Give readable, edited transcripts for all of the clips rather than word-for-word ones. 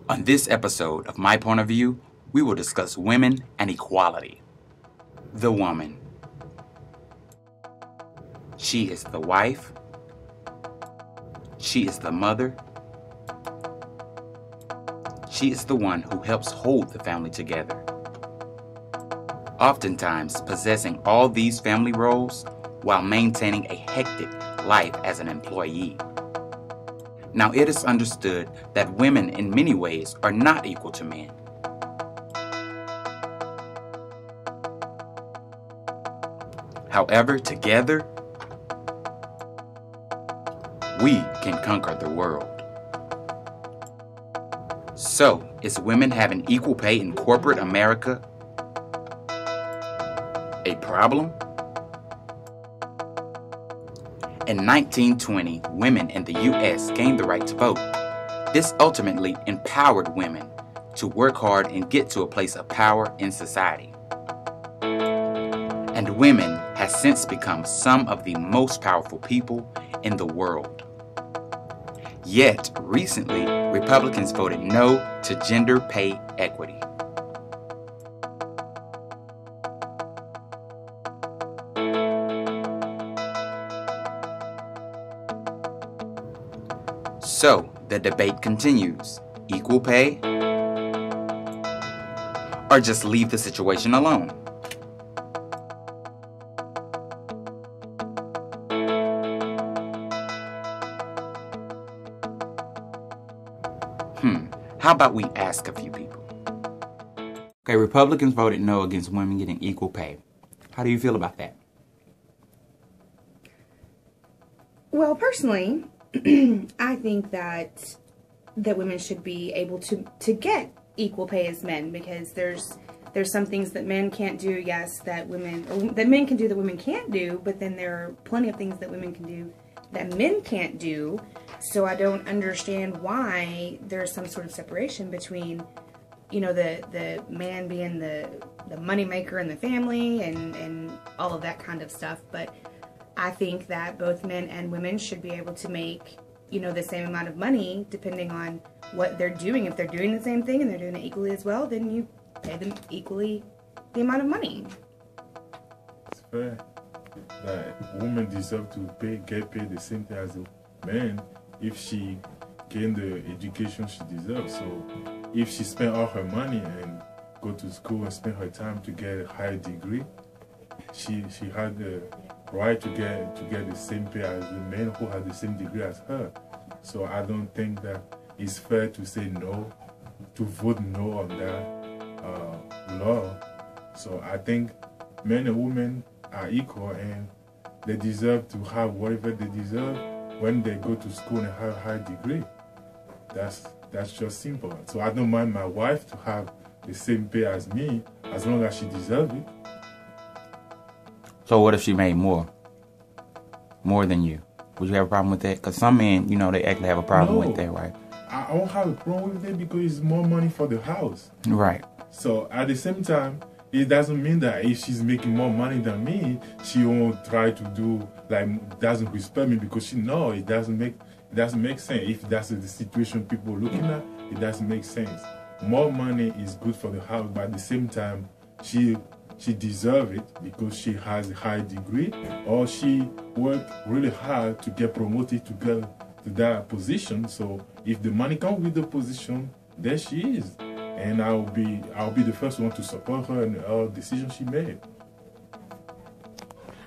On this episode of My Point of View, we will discuss women and equality. The woman. She is the wife. She is the mother. She is the one who helps hold the family together. Oftentimes possessing all these family roles while maintaining a hectic life as an employee. Now, it is understood that women in many ways are not equal to men. However, together, we can conquer the world. So, is women having equal pay in corporate America a problem? In 1920, women in the U.S. gained the right to vote. This ultimately empowered women to work hard and get to a place of power in society. And women have since become some of the most powerful people in the world. Yet, recently, Republicans voted no to gender pay equity. So, the debate continues. Equal pay? Or just leave the situation alone? How about we ask a few people? Okay, Republicans voted no against women getting equal pay. How do you feel about that? Well, personally, I think that women should be able to get equal pay as men, because there's some things that men can't do, yes, that men can do that women can't do, but then there are plenty of things that women can do that men can't do. So I don't understand why there's some sort of separation between, the man being the money maker in the family and all of that kind of stuff. But I think that both men and women should be able to make, the same amount of money depending on what they're doing. If they're doing the same thing and they're doing it equally as well, then you pay them equally the amount of money. It's fair that women deserve to get paid the same thing as a man if she gained the education she deserves. So if she spent all her money and go to school and spend her time to get a higher degree, she had the right to get the same pay as the men who had the same degree as her. So I don't think that it's fair to say no, to vote no on that law. So I think men and women are equal and they deserve to have whatever they deserve when they go to school and have a high degree. That's just simple. So I don't mind my wife to have the same pay as me as long as she deserves it. So what if she made more than you? Would you have a problem with that? Because some men, they actually have a problem with that, right? I don't have a problem with it because it's more money for the house. Right. So at the same time, it doesn't mean that if she's making more money than me, she won't try to do, doesn't respect me because it doesn't make sense. If that's the situation people are looking at, it doesn't make sense. More money is good for the house, but at the same time, she deserves it because she has a high degree, or she worked really hard to get promoted to get to that position. So if the money comes with the position, there she is. And I'll be the first one to support her in all decisions she made.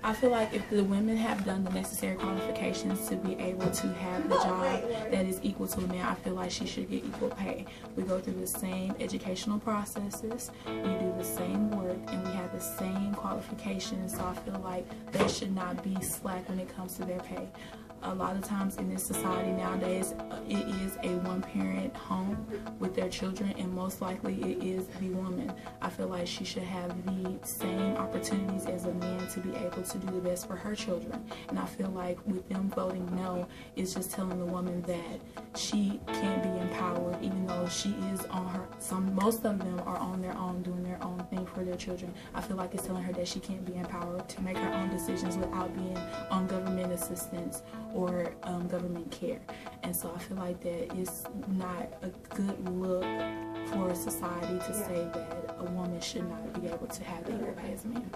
I feel like if the women have done the necessary qualifications to be able to have the job that is equal to a man, I feel like she should get equal pay. We go through the same educational processes, we do the same work, and we have the same qualifications, so I feel like they should not be slack when it comes to their pay. A lot of times in this society nowadays, it is a one-parent home with their children, and most likely it is the woman. I feel like she should have the same opportunities as a man to be able to do the best for her children. And I feel like with them voting no, it's just telling the woman that she can't be empowered, even though she is on her most of them are on their own, doing their own thing for their children. I feel like it's telling her that she can't be empowered to make her own decisions without being on government assistance or government care. And so I feel like that it's not a good look for society to say that a woman should not be able to have equal pay as a man.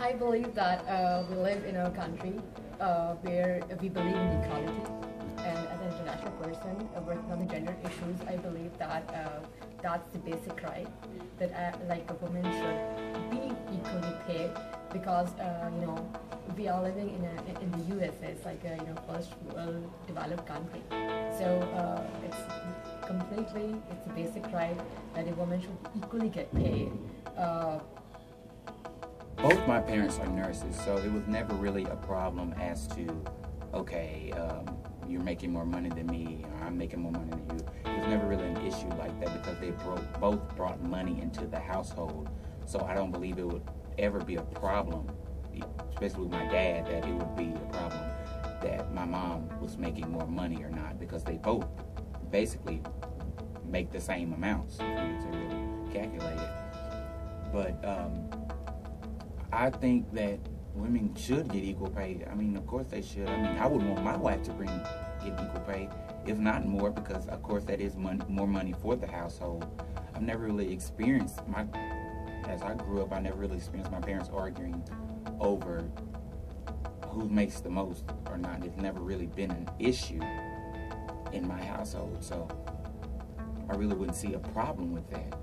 I believe that we live in a country where we believe in equality, and as an international person working on the gender issues, I believe that that's the basic right, that like a woman should be equally paid, because you know, we are living in the USA. It's like a first world developed country, so it's a basic right that a woman should equally get paid. Both my parents are nurses, so it was never really a problem as to, okay, you're making more money than me, or I'm making more money than you. It was never really an issue like that because they both brought money into the household. So I don't believe it would ever be a problem, especially with my dad, that it would be a problem that my mom was making more money or not, because they both basically make the same amounts if you were to really calculate it. But I think that women should get equal pay. I mean, of course they should. I mean, I would want my wife to get equal pay, if not more, because of course that is more money for the household. I've never really experienced as I grew up, I never really experienced my parents arguing over who makes the most or not. It's never really been an issue in my household, so I really wouldn't see a problem with that.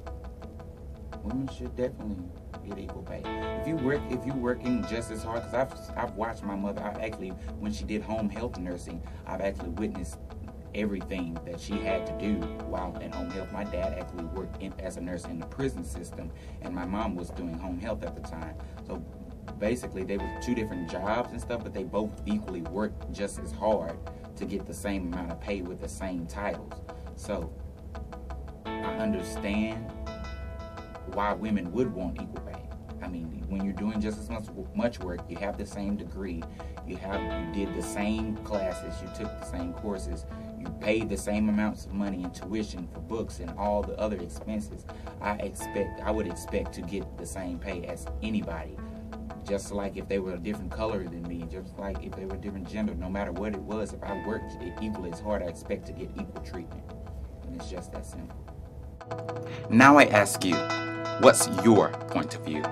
Women should definitely get equal pay. If you're working just as hard, because I've watched my mother. When she did home health nursing, I've actually witnessed everything that she had to do while in home health. My dad actually worked as a nurse in the prison system, and my mom was doing home health at the time. So basically, they were two different jobs and stuff, but they both equally worked just as hard to get the same amount of pay with the same titles. So I understand why women would want equal pay. I mean, when you're doing just as much work, you have the same degree, you did the same classes, you took the same courses, you paid the same amounts of money in tuition for books and all the other expenses. I would expect to get the same pay as anybody. Just like if they were a different color than me, just like if they were a different gender, no matter what it was, if I worked equally as hard, I expect to get equal treatment. And it's just that simple. Now I ask you, what's your point of view?